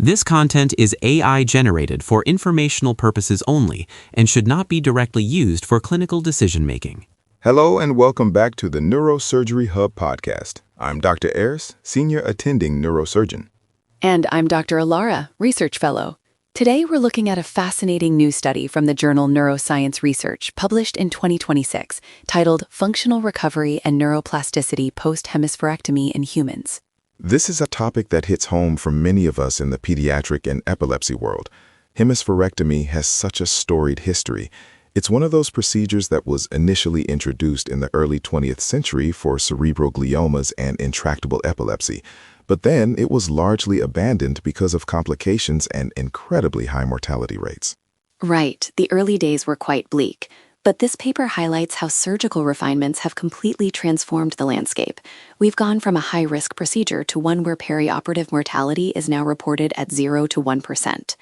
This content is AI generated for informational purposes only and should not be directly used for clinical decision-making. Hello and welcome back to the Neurosurgery Hub podcast. I'm Dr. Ayers, Senior Attending Neurosurgeon. And I'm Dr. Alara, Research Fellow. Today we're looking at a fascinating new study from the journal Neuroscience Research published in 2026 titled Functional Recovery and Neuroplasticity Post-Hemispherectomy in Humans. This is a topic that hits home for many of us in the pediatric and epilepsy world. Hemispherectomy has such a storied history. It's one of those procedures that was initially introduced in the early 20th century for cerebral gliomas and intractable epilepsy, but then it was largely abandoned because of complications and incredibly high mortality rates. Right, the early days were quite bleak. But this paper highlights how surgical refinements have completely transformed the landscape. We've gone from a high-risk procedure to one where perioperative mortality is now reported at 0 to 1%.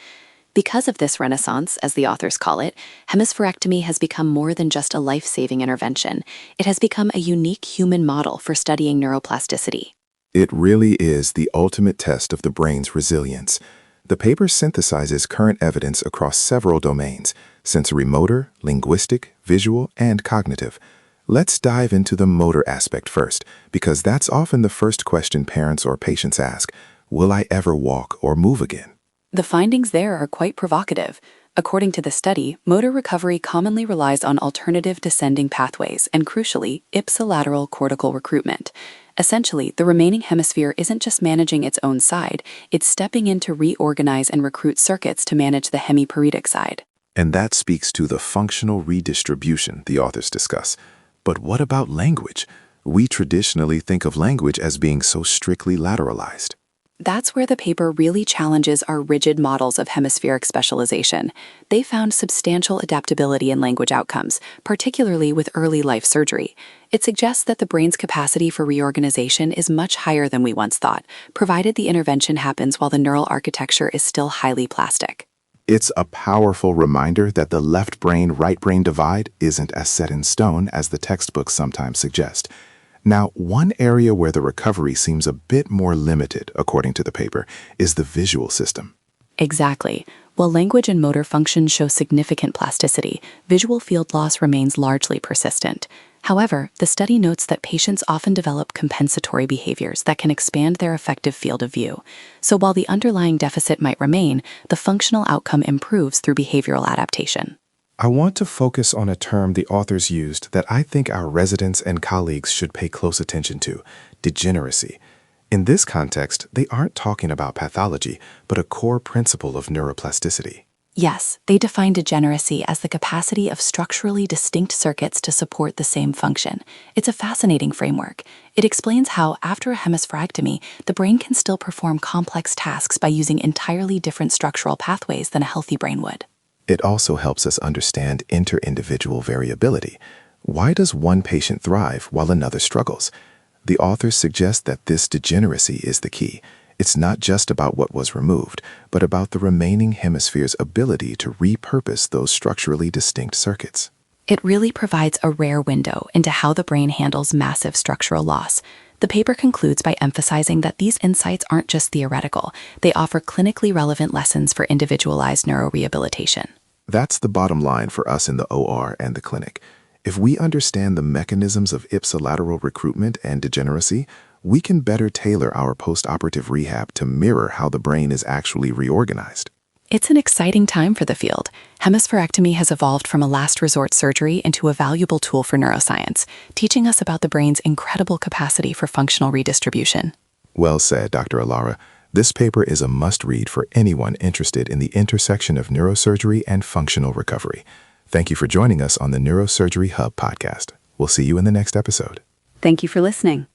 Because of this renaissance, as the authors call it, hemispherectomy has become more than just a life-saving intervention. It has become a unique human model for studying neuroplasticity. It really is the ultimate test of the brain's resilience. The paper synthesizes current evidence across several domains: sensorimotor, linguistic, visual, and cognitive. Let's dive into the motor aspect first, because that's often the first question parents or patients ask: will I ever walk or move again? The findings there are quite provocative. According to the study, motor recovery commonly relies on alternative descending pathways and, crucially, ipsilateral cortical recruitment. Essentially, the remaining hemisphere isn't just managing its own side, it's stepping in to reorganize and recruit circuits to manage the hemiparetic side. And that speaks to the functional redistribution the authors discuss. But what about language? We traditionally think of language as being so strictly lateralized. That's where the paper really challenges our rigid models of hemispheric specialization. They found substantial adaptability in language outcomes, particularly with early life surgery. It suggests that the brain's capacity for reorganization is much higher than we once thought, provided the intervention happens while the neural architecture is still highly plastic. It's a powerful reminder that the left brain-right brain divide isn't as set in stone as the textbooks sometimes suggest. Now, one area where the recovery seems a bit more limited, according to the paper, is the visual system. Exactly. While language and motor functions show significant plasticity, visual field loss remains largely persistent. However, the study notes that patients often develop compensatory behaviors that can expand their effective field of view. So while the underlying deficit might remain, the functional outcome improves through behavioral adaptation. I want to focus on a term the authors used that I think our residents and colleagues should pay close attention to: degeneracy. In this context, they aren't talking about pathology, but a core principle of neuroplasticity. Yes, they define degeneracy as the capacity of structurally distinct circuits to support the same function. It's a fascinating framework. It explains how, after a hemispherectomy, the brain can still perform complex tasks by using entirely different structural pathways than a healthy brain would. It also helps us understand inter-individual variability. Why does one patient thrive while another struggles? The authors suggest that this degeneracy is the key. It's not just about what was removed, but about the remaining hemisphere's ability to repurpose those structurally distinct circuits. It really provides a rare window into how the brain handles massive structural loss. The paper concludes by emphasizing that these insights aren't just theoretical. They offer clinically relevant lessons for individualized neurorehabilitation. That's the bottom line for us in the OR and the clinic. If we understand the mechanisms of ipsilateral recruitment and degeneracy, we can better tailor our post-operative rehab to mirror how the brain is actually reorganized. It's an exciting time for the field. Hemispherectomy has evolved from a last resort surgery into a valuable tool for neuroscience, teaching us about the brain's incredible capacity for functional redistribution. Well said, Dr. Alara. This paper is a must-read for anyone interested in the intersection of neurosurgery and functional recovery. Thank you for joining us on the Neurosurgery Hub podcast. We'll see you in the next episode. Thank you for listening.